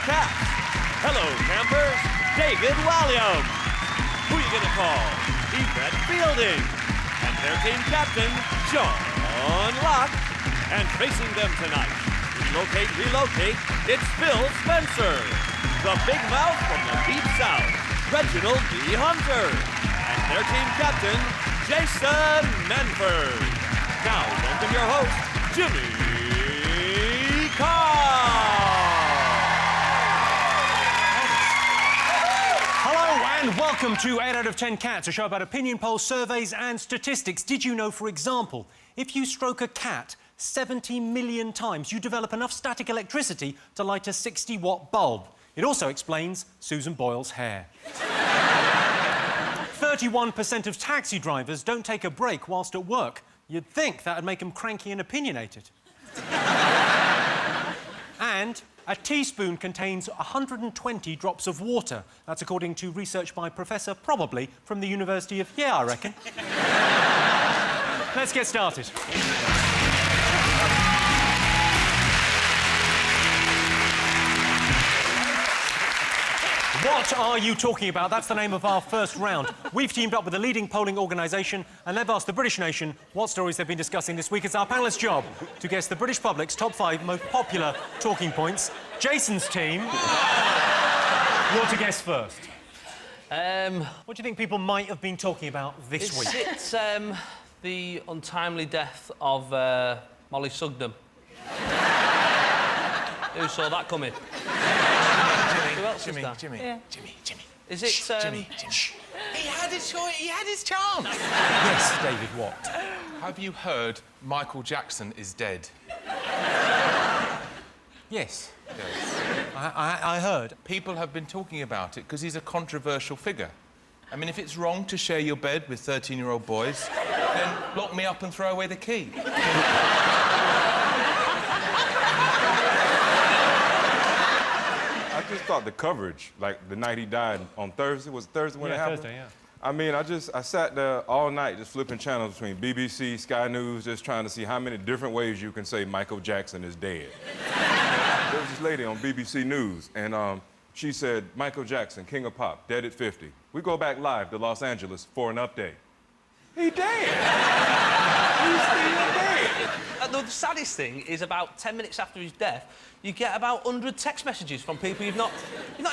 cast. Hello, campers. David Walliams. Who you gonna call? Yvette Fielding. And their team captain, John Locke. And facing them tonight, relocate, it's Phil Spencer. The big mouth from the deep south, Reginald D. Hunter. And their team captain, Jason Manford. Now, welcome your host, Jimmy Carr. Hello and welcome to 8 out of 10 Cats, a show about opinion polls, surveys and statistics. Did you know, for example, if you stroke a cat 70 million times, you develop enough static electricity to light a 60-watt bulb? It also explains Susan Boyle's hair. 31% of taxi drivers don't take a break whilst at work. You'd think that would make them cranky and opinionated. And a teaspoon contains 120 drops of water. That's according to research by Professor, probably, from the University of... Yeah, I reckon. Let's get started. What are you talking about? That's the name of our first round. We've teamed up with a leading polling organisation and they've asked the British nation what stories they've been discussing this week. It's our panellists' job to guess the British public's top 5 most popular talking points. Jason's team, you're to guess first. What do you think people might have been talking about this week? It's the untimely death of Molly Sugden. Who saw that coming? Who else is that? Jimmy. Is it, Jimmy. He had his chance. Yes, David, what? Have you heard Michael Jackson is dead? Yes. Yes. I heard. People have been talking about it because he's a controversial figure. I mean, if it's wrong to share your bed with 13-year-old boys, then lock me up and throw away the key. I just thought the coverage, like the night he died on Thursday, was it Thursday when it happened? Thursday, yeah. I mean, I sat there all night just flipping channels between BBC, Sky News, just trying to see how many different ways you can say Michael Jackson is dead. There was this lady on BBC News, and she said, Michael Jackson, King of Pop, dead at 50. We go back live to Los Angeles for an update. He dead! He's still dead! The saddest thing is about 10 minutes after his death, you get about 100 text messages from people you've not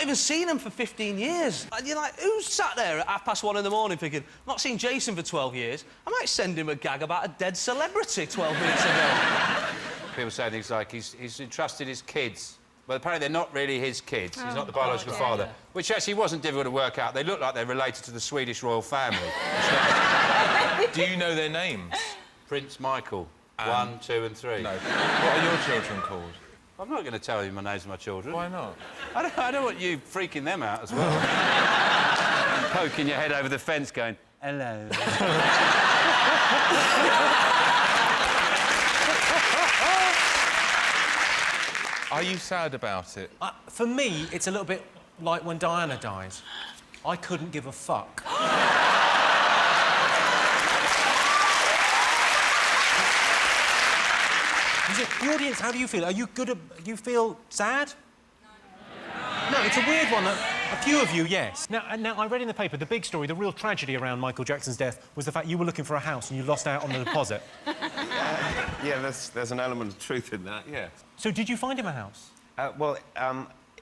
even seen them for 15 years. And you're like, who's sat there at 1:30 in the morning thinking, I've not seen Jason for 12 years, I might send him a gag about a dead celebrity 12 minutes ago. People say things like he's entrusted his kids. Well, apparently they're not really his kids. He's not the biological father. Yeah. Which actually wasn't difficult to work out. They look like they're related to the Swedish royal family. Do you know their names? Prince Michael, 1, 2 and 3. No. What are your children called? I'm not going to tell you my names of my children. Why not? I don't want you freaking them out as well. Poking your head over the fence going, hello. Are you sad about it? For me, it's a little bit like when Diana dies. I couldn't give a fuck. The audience, how do you feel? Are you good at... Do you feel sad? No, it's a weird one. A few of you, yes. Now, I read in the paper, the big story, the real tragedy around Michael Jackson's death was the fact you were looking for a house and you lost out on the deposit. Yeah, there's an element of truth in that, yeah. So did you find him a house?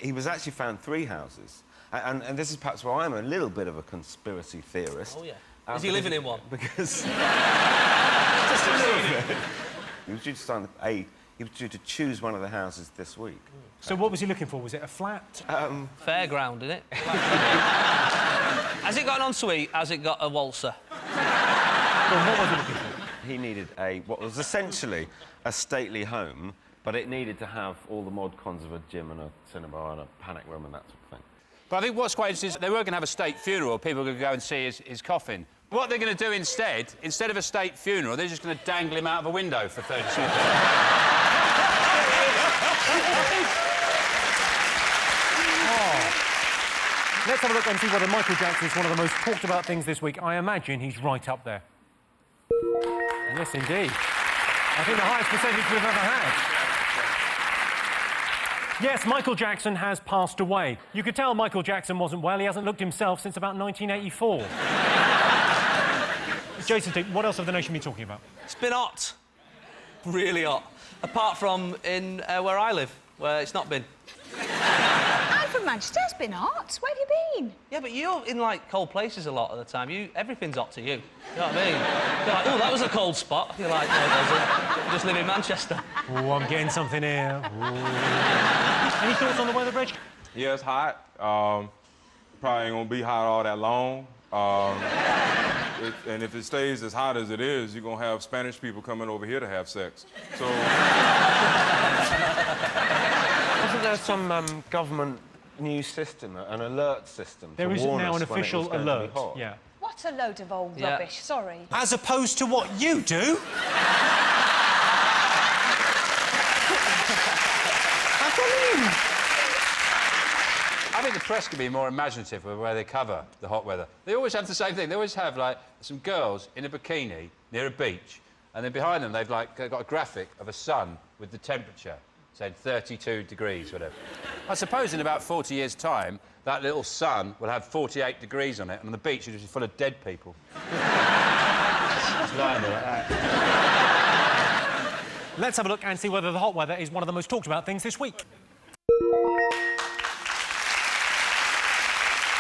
He was actually found 3 houses. And this is perhaps why I'm a little bit of a conspiracy theorist. Oh, yeah. Is he living in one? Because... just a little bit. He was due to sign he was due to choose one of the houses this week. So what was he looking for? Was it a flat? Fairground, isn't it? Has it got an ensuite? Has it got a waltzer? Well, what was he looking for? He needed what was essentially a stately home, but it needed to have all the mod cons of a gym and a cinema and a panic room and that sort of thing. But I think what's quite interesting is they were going to have a state funeral. People were going to go and see his coffin. What they're going to do instead of a state funeral, they're just going to dangle him out of a window for 30 seconds. Let's have a look and see whether Michael Jackson is one of the most talked about things this week. I imagine he's right up there. Yes, indeed. I think the highest percentage we've ever had. Yes, Michael Jackson has passed away. You could tell Michael Jackson wasn't well. He hasn't looked himself since about 1984. Jason, what else have the nation been talking about? It's been hot. Really hot. Apart from in where I live, where it's not been. I'm from Manchester. It's been hot. Where have you been? Yeah, but you're in, like, cold places a lot of the time. Everything's hot to you. You know what I mean? You're like, oh, that was a cold spot. You're like, no, it doesn't. You just live in Manchester. Oh, I'm getting something here. Any thoughts on the weather, Reg? Yeah, it's hot. Probably ain't gonna be hot all that long. And if it stays as hot as it is, you're gonna have Spanish people coming over here to have sex. So... Isn't there some government new system, an alert system? There is now an us when it official was going to be alert. hot? Yeah. What a load of old Yeah. rubbish. Sorry. As opposed to what you do. I think the press could be more imaginative with where they cover the hot weather. They always have the same thing. They always have, like, some girls in a bikini near a beach, and then behind them they've got a graphic of a sun with the temperature, saying 32 degrees, whatever. I suppose in about 40 years' time, that little sun will have 48 degrees on it, and on the beach it'll be full of dead people. Just lying there like that. Let's have a look and see whether the hot weather is one of the most talked about things this week.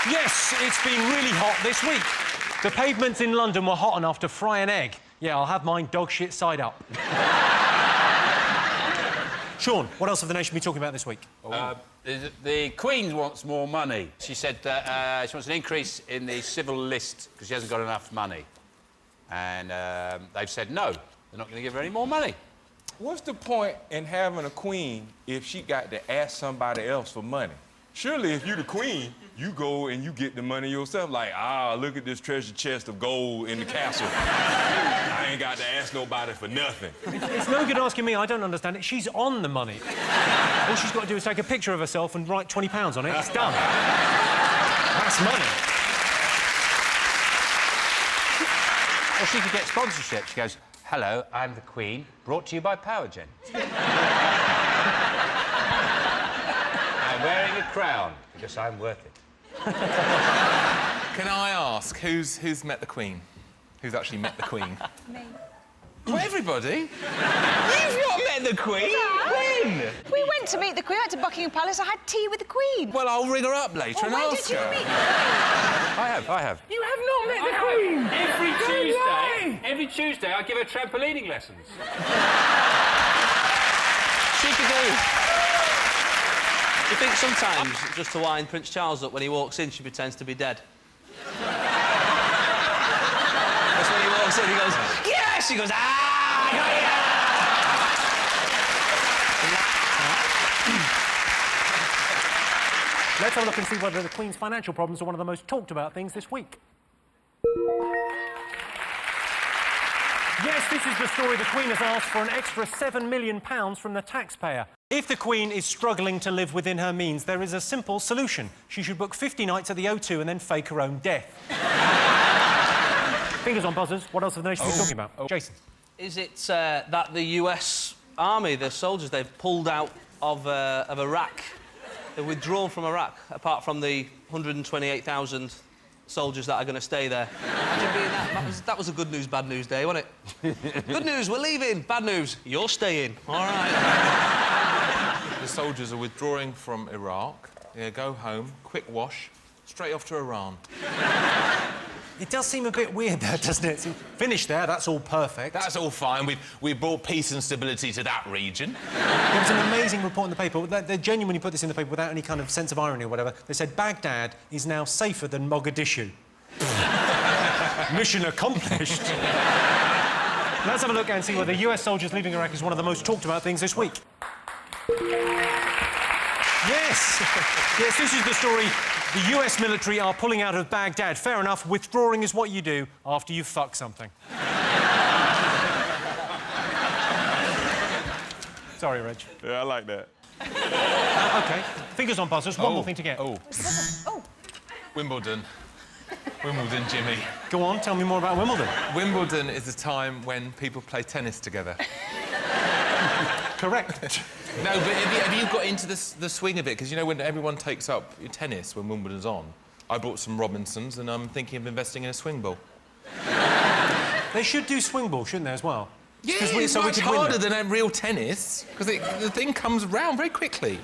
Yes, it's been really hot this week. The pavements in London were hot enough to fry an egg. Yeah, I'll have mine dog shit side up. Sean, what else have the nation been talking about this week? The Queen wants more money. She said that she wants an increase in the civil list because she hasn't got enough money. And they've said no, they're not going to give her any more money. What's the point in having a queen if she got to ask somebody else for money? Surely, if you're the queen, you go and you get the money yourself. Like, look at this treasure chest of gold in the castle. I ain't got to ask nobody for nothing. It's no good asking me, I don't understand it. She's on the money. All she's got to do is take a picture of herself and write £20 on it. It's done. That's money. Or she could get sponsorship. She goes, hello, I'm the Queen, brought to you by Powergen. I'm wearing a crown because I'm worth it. Can I ask, who's met the Queen? Who's actually met the Queen? Me. Well, everybody. You've not met the Queen? When? We went to meet the Queen. I went to Buckingham Palace. I had tea with the Queen. Well, I'll ring her up later and When ask did you her. meet the Queen? I have. You have not met the Queen. Every Tuesday I give her trampolining lessons. She could do. You think sometimes, just to wind Prince Charles up, when he walks in, she pretends to be dead? That's when he walks in, he goes, yes! She goes, Let's have a look and see whether the Queen's financial problems are one of the most talked about things this week. Yes, this is the story. The Queen has asked for an extra £7 million from the taxpayer. If the Queen is struggling to live within her means, there is a simple solution. She should book 50 nights at the O2 and then fake her own death. Fingers on buzzers. What else have the nation been talking about? Jason. Is it that the US Army, the soldiers, they've pulled out of Iraq? They've withdrawn from Iraq, apart from the 128,000 soldiers that are going to stay there. Imagine being that. That was a good news, bad news day, wasn't it? Good news, we're leaving. Bad news, you're staying. All right. The soldiers are withdrawing from Iraq. Yeah, go home, quick wash, straight off to Iran. It does seem a bit weird, though, doesn't it? Finish there, that's all perfect. That's all fine. We've brought peace and stability to that region. There was an amazing report in the paper. They genuinely put this in the paper without any kind of sense of irony or whatever. They said Baghdad is now safer than Mogadishu. Mission accomplished. Let's have a look and see whether US soldiers leaving Iraq is one of the most talked about things this week. Yes! Yes, this is the story. The US military are pulling out of Baghdad. Fair enough, withdrawing is what you do after you fuck something. Sorry, Reg. Yeah, I like that. OK, fingers on buzzers. One more thing to get. Oh. Wimbledon. Wimbledon, Jimmy. Go on, tell me more about Wimbledon. Wimbledon is a time when people play tennis together. Correct. No, but have you got into the swing of it? Because, you know, when everyone takes up tennis when Wimbledon's on, I bought some Robinsons and I'm thinking of investing in a swing ball. They should do swing ball, shouldn't they, as well? Yeah, it's much harder than real tennis, because the thing comes round very quickly.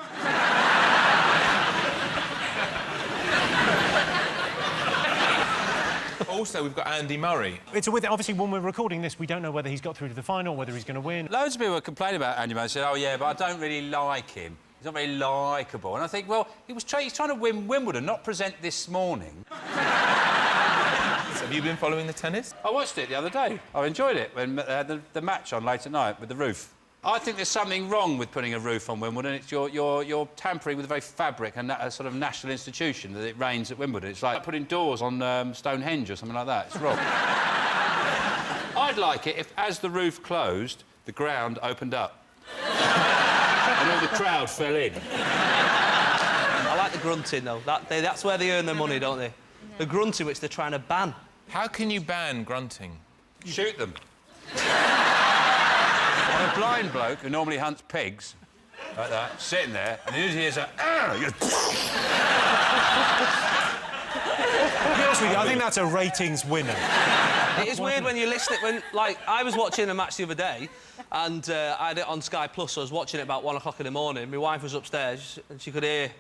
Also, we've got Andy Murray. It's a weird... Obviously, when we're recording this, we don't know whether he's got through to the final, whether he's going to win. Loads of people were complaining about Andy Murray, said, oh, yeah, but I don't really like him. He's not very likeable. And I think, well, he's trying to win Wimbledon, not present this morning. Have you been following the tennis? I watched it the other day. I enjoyed it when they had the match on late at night with the roof. I think there's something wrong with putting a roof on Wimbledon. It's you're tampering with the very fabric and a sort of national institution that it rains at Wimbledon. It's like putting doors on Stonehenge or something like that. It's wrong. I'd like it if, as the roof closed, the ground opened up. And all the crowd fell in. I like the grunting, though. That's where they earn their money, don't they? The grunting, which they're trying to ban. How can you ban grunting? Shoot them. I'm a blind bloke who normally hunts pigs, like that, sitting there, and he hears a... To be honest with you, I think that's a ratings winner. It is weird when you listen... Like, I was watching a match the other day, and I had it on Sky Plus, so I was watching it about 1 o'clock in the morning. My wife was upstairs, and she could hear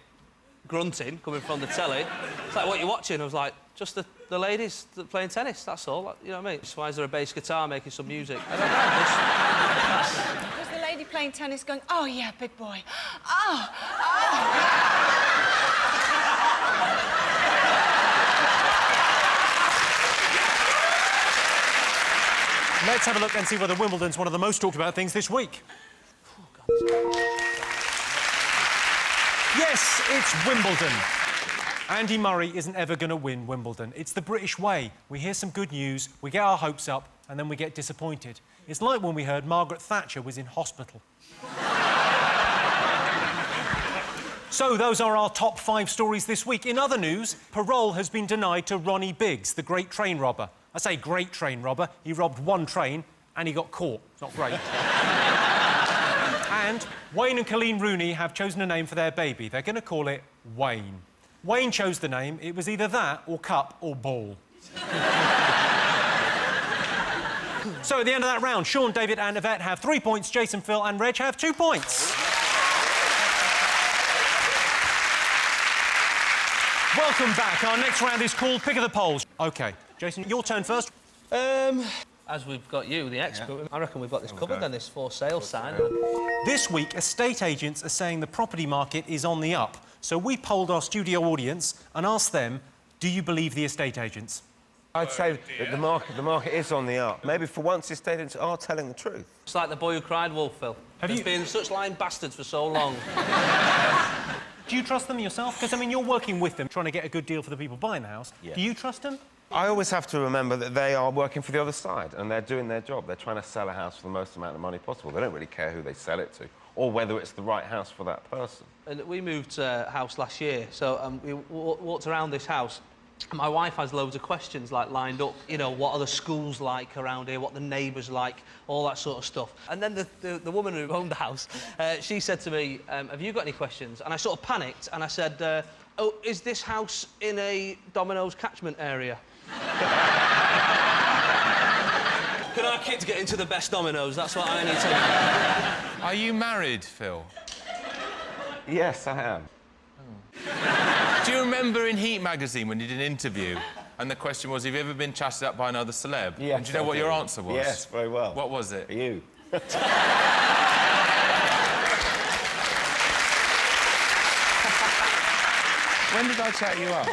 grunting coming from the telly. It's like, what are you watching? I was like, just the ladies playing tennis, that's all. Like, you know what I mean? So why is there a bass guitar making some music? I don't know. Was the lady playing tennis going, oh, yeah, big boy. Oh, oh. Let's have a look and see whether Wimbledon's one of the most talked about things this week. Yes, it's Wimbledon. Andy Murray isn't ever going to win Wimbledon. It's the British way. We hear some good news, we get our hopes up, and then we get disappointed. It's like when we heard Margaret Thatcher was in hospital. So those are our top 5 stories this week. In other news, parole has been denied to Ronnie Biggs, the great train robber. I say great train robber. He robbed 1 train and he got caught. It's not great. And Wayne and Colleen Rooney have chosen a name for their baby. They're going to call it Wayne. Wayne chose the name. It was either that or cup or ball. So at the end of that round, Sean, David and Yvette have 3 points. Jason, Phil and Reg have 2 points. Welcome back. Our next round is called Pick of the Polls. OK, Jason, your turn first. As we've got you, the expert, I reckon we've got this covered then, this for sale sign. This week, estate agents are saying the property market is on the up. So we polled our studio audience and asked them, do you believe the estate agents? I'd say that the market is on the up. Maybe for once, the estate agents are telling the truth. It's like the boy who cried wolf, Phil. Have been such lying bastards for so long. Do you trust them yourself? Because, I mean, you're working with them, trying to get a good deal for the people buying the house. Yeah. Do you trust them? I always have to remember that they are working for the other side and they're doing their job. They're trying to sell a house for the most amount of money possible. They don't really care who they sell it to or whether it's the right house for that person. And we moved house last year, so we walked around this house. My wife has loads of questions, like, lined up. You know, what are the schools like around here, what the neighbours like, all that sort of stuff. And then the woman who owned the house, she said to me, have you got any questions? And I sort of panicked, and I said, oh, is this house in a Domino's catchment area? Can our kids get into the best Domino's? That's what I need to know. Are you married, Phil? Yes, I am. Do you remember in Heat magazine when you did an interview and the question was, have you ever been chatted up by another celeb? Yes. And do you know what your answer was? Yes, very well. What was it? You. When did I chat you up?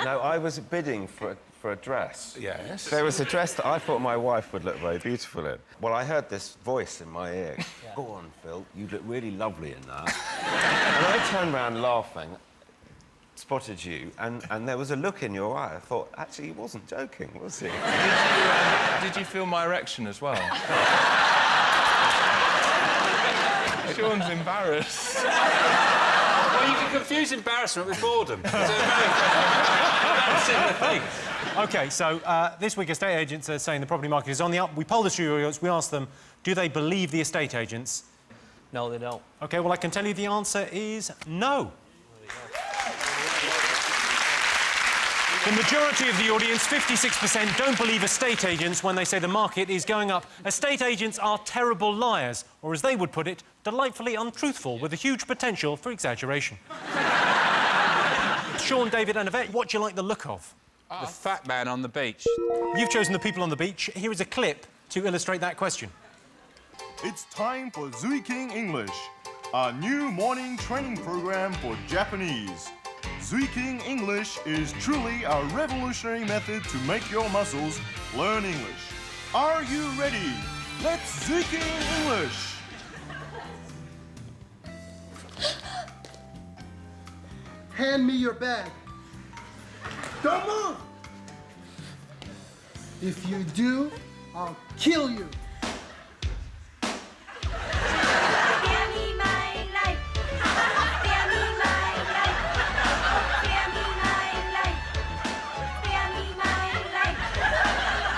No, I was bidding for a dress. Yes. There was a dress that I thought my wife would look very beautiful in. Well, I heard this voice in my ear. Yeah. Go on, Phil, you look really lovely in that. And I turned round laughing, spotted you, and there was a look in your eye. I thought, actually, he wasn't joking, was he? Did you feel my erection as well? Sean's embarrassed. Well, you can confuse embarrassment with boredom. It's a very similar thing. OK, so this week, estate agents are saying the property market is on the up. We polled the studio audience, we asked them, do they believe the estate agents? No, they don't. OK, well, I can tell you the answer is no. The majority of the audience, 56%, don't believe estate agents when they say the market is going up. Estate agents are terrible liars, or as they would put it, delightfully untruthful with a huge potential for exaggeration. Sean, David and Yvette, what do you like the look of? The fat man on the beach. You've chosen the people on the beach. Here is a clip to illustrate that question. It's time for Zui King English, a new morning training program for Japanese. Zui King English is truly a revolutionary method to make your muscles learn English. Are you ready? Let's Zui King English! Hand me your bag. Don't move! If you do, I'll kill you.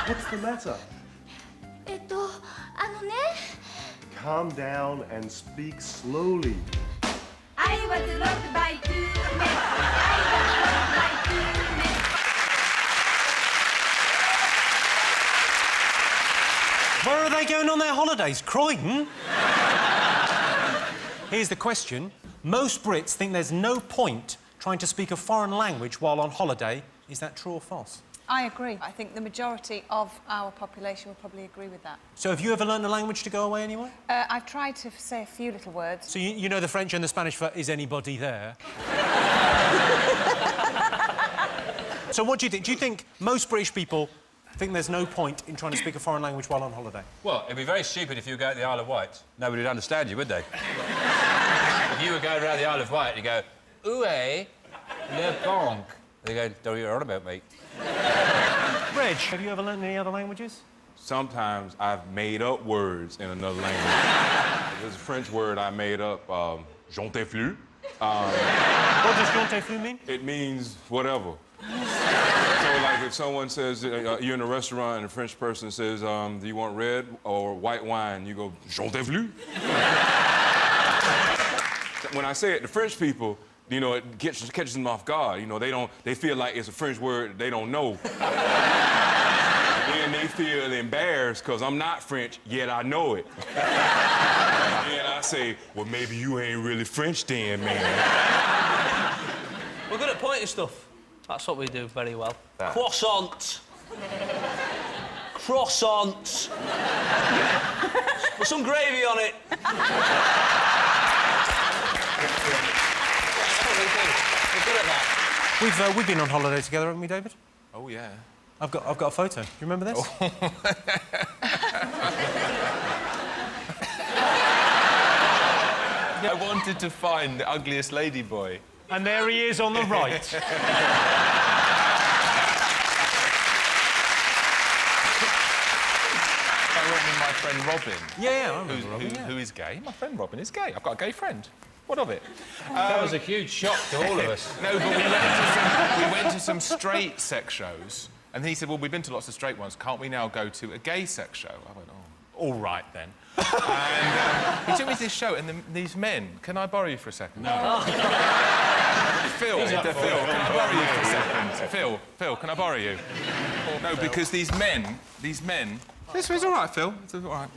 What's the matter? Calm down and speak slowly. I was loved by 2 men. I was loved by 2 men. Where are they going on their holidays? Croydon? Here's the question. Most Brits think there's no point trying to speak a foreign language while on holiday. Is that true or false? I agree. I think the majority of our population will probably agree with that. So have you ever learned a language to go away anyway? I've tried to say a few little words. So you know the French and the Spanish for is anybody there? So what do you think? Do you think most British people think there's no point in trying to speak a foreign language while on holiday? Well, it'd be very stupid if you go to the Isle of Wight. Nobody would understand you, would they? If you were going around the Isle of Wight, you go, "Où est le banque?" They go, "Don't you on about, mate." Reg, have you ever learned any other languages? Sometimes I've made up words in another language. There's a French word I made up, j'en t'ai flou. What does j'en t'ai flou mean? It means whatever. So, like, if someone says, you're in a restaurant and a French person says, do you want red or white wine? You go, j'en t'ai flou. When I say it to French people, you know, it catches them off guard. You know, they feel like it's a French word they don't know. And they feel embarrassed because I'm not French, yet I know it. And I say, well, maybe you ain't really French then, man. We're good at pointing stuff. That's what we do very well. Croissant. Croissant. Put some gravy on it. We're good at that. We've been on holiday together, haven't we, David? Oh, yeah. I've got a photo. Do you remember this? I wanted to find the ugliest lady boy. And there he is on the right. I went with my friend Robin. Yeah, I remember Robin, yeah. Who is gay. My friend Robin is gay. I've got a gay friend. What of it? That was a huge shock to all of us. No, but we went to some straight sex shows, and he said, well, we've been to lots of straight ones. Can't we now go to a gay sex show? I went, oh, all right, then. And he took me to this show, and these men... Can I borrow you for a second? No. Phil, can I borrow you for a second? Phil, can I borrow you? No, because these men... This was all right, Phil. It's all right.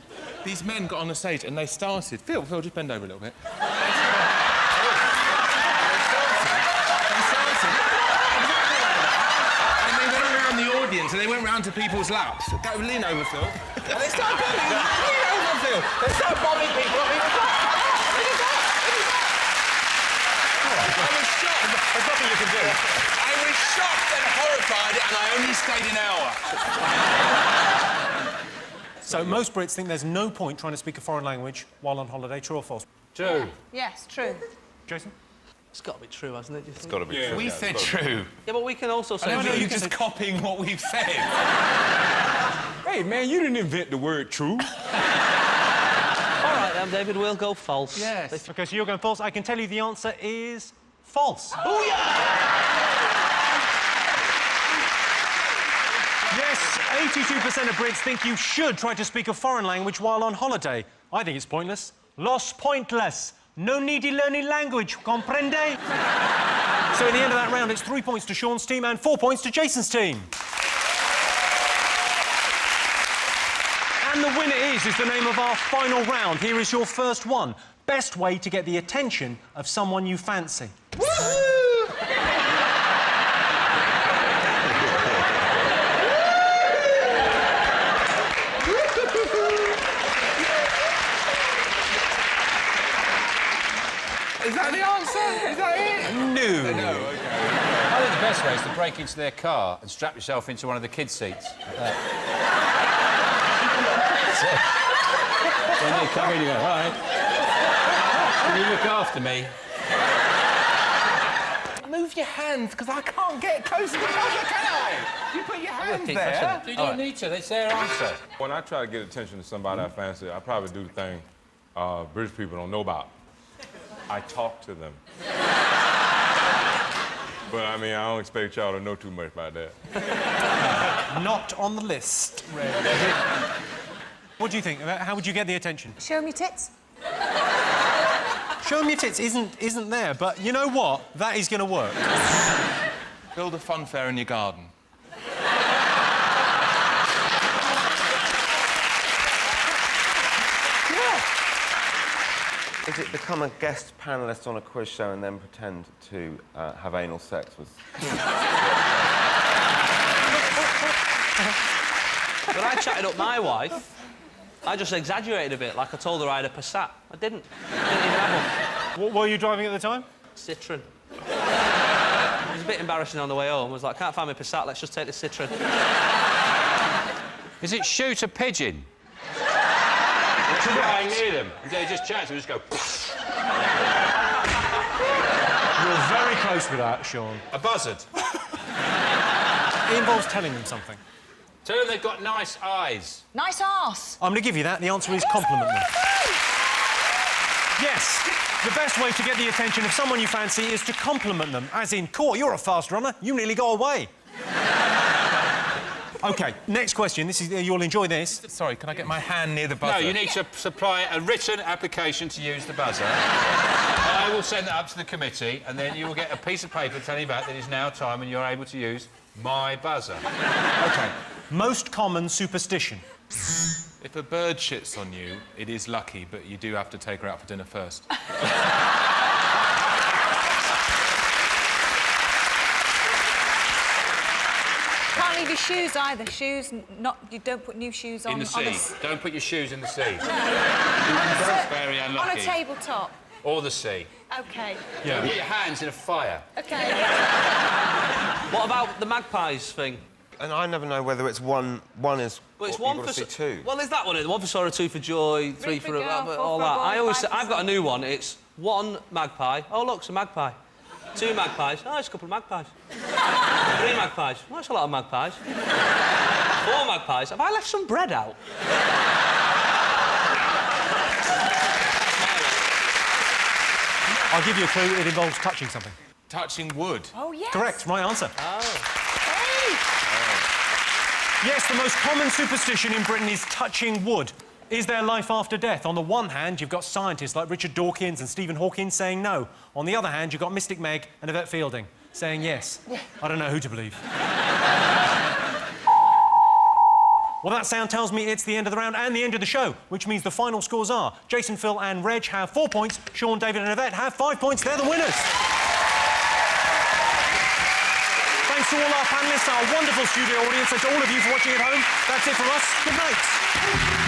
These men got on the stage and they started... Phil, just bend over a little bit. They started. And they went around the audience and they went round to people's laps. Go, lean over, Phil. And they started bombing. Lean over, Phil. They started bombing people. I was shocked. There's nothing you can do. I was shocked and horrified, and I only stayed an hour. So most Brits think there's no point trying to speak a foreign language while on holiday. True or false? True. Yes, true. Jason? It's got to be true, hasn't it? Do you think? It's got to be true. We said true. Yeah, but we can also say... No, you're just copying what we've said. Hey, man, you didn't invent the word true. All right, then, David, we'll go false. Yes. OK, so you're going false. I can tell you the answer is false. Oh, yeah! Yes, 82% of Brits think you should try to speak a foreign language while on holiday. I think it's pointless. Los pointless. No needy learning language, comprende? So at the end of that round, it's 3 points to Sean's team and 4 points to Jason's team. And the winner is the name of our final round. Here is your first one. Best way to get the attention of someone you fancy. Is that the answer? Is that it? No. No, OK. I think the best way is to break into their car and strap yourself into one of the kids' seats. When they come in, you go, all right. Can you look after me? Move your hands, because I can't get close to the buzzer, can I? You put your hands there. You don't need to, it's their answer. When I try to get attention to somebody I fancy, I probably do the thing British people don't know about. I talk to them. But, I mean, I don't expect y'all to know too much about that. Not on the list, Red. What do you think? How would you get the attention? Show me tits. Show 'em your tits isn't there, but you know what? That is going to work. Build a fun fair in your garden. Is it become a guest panellist on a quiz show and then pretend to have anal sex with... When I chatted up my wife, I just exaggerated a bit, like I told her I had a Passat. I didn't. I didn't even have one. What were you driving at the time? Citroen. It was a bit embarrassing on the way home. I was like, can't find my Passat, let's just take the Citroen. Is it shoot a pigeon? Flying near them. And they just chat to them, just go... You're very close with that, Sean. A buzzard. It involves telling them something. Tell them they've got nice eyes. Nice arse. I'm going to give you that. The answer is compliment them. Yes, the best way to get the attention of someone you fancy is to compliment them. As in, cool, you're a fast runner. You nearly got away. OK, next question. This is you'll enjoy this. Sorry, can I get my hand near the buzzer? No, you need to supply a written application to use the buzzer. I will send that up to the committee, and then you will get a piece of paper telling you back that it's now time and you're able to use my buzzer. OK. Most common superstition. If a bird shits on you, it is lucky, but you do have to take her out for dinner first. Can't leave your shoes either. Shoes, you don't put new shoes on. In the sea. Don't put your shoes in the sea. No. That's very unlucky. On a tabletop. Or the sea. OK. Yeah. Put your hands in a fire. OK. What about the magpies thing? And I never know whether it's one is... Well, it's you've one got for... to say two. Well, there's that one. One for sorrow, two for joy, three for... all that. I always say... I've got a new one. It's one magpie. Oh, look, it's a magpie. Two magpies. Oh, it's a couple of magpies. Three magpies. Oh, it's a lot of magpies. Four magpies. Have I left some bread out? I'll give you a clue. It involves touching something. Touching wood. Oh, yes. Correct. Right answer. Oh. Yes, the most common superstition in Britain is touching wood. Is there life after death? On the one hand, you've got scientists like Richard Dawkins and Stephen Hawking saying no. On the other hand, you've got Mystic Meg and Yvette Fielding saying yes. I don't know who to believe. Well, that sound tells me it's the end of the round and the end of the show, which means the final scores are Jason, Phil and Reg have 4 points, Sean, David and Yvette have 5 points. They're the winners. Thanks to all our panellists, our wonderful studio audience, and to all of you for watching at home. That's it from us. Good night.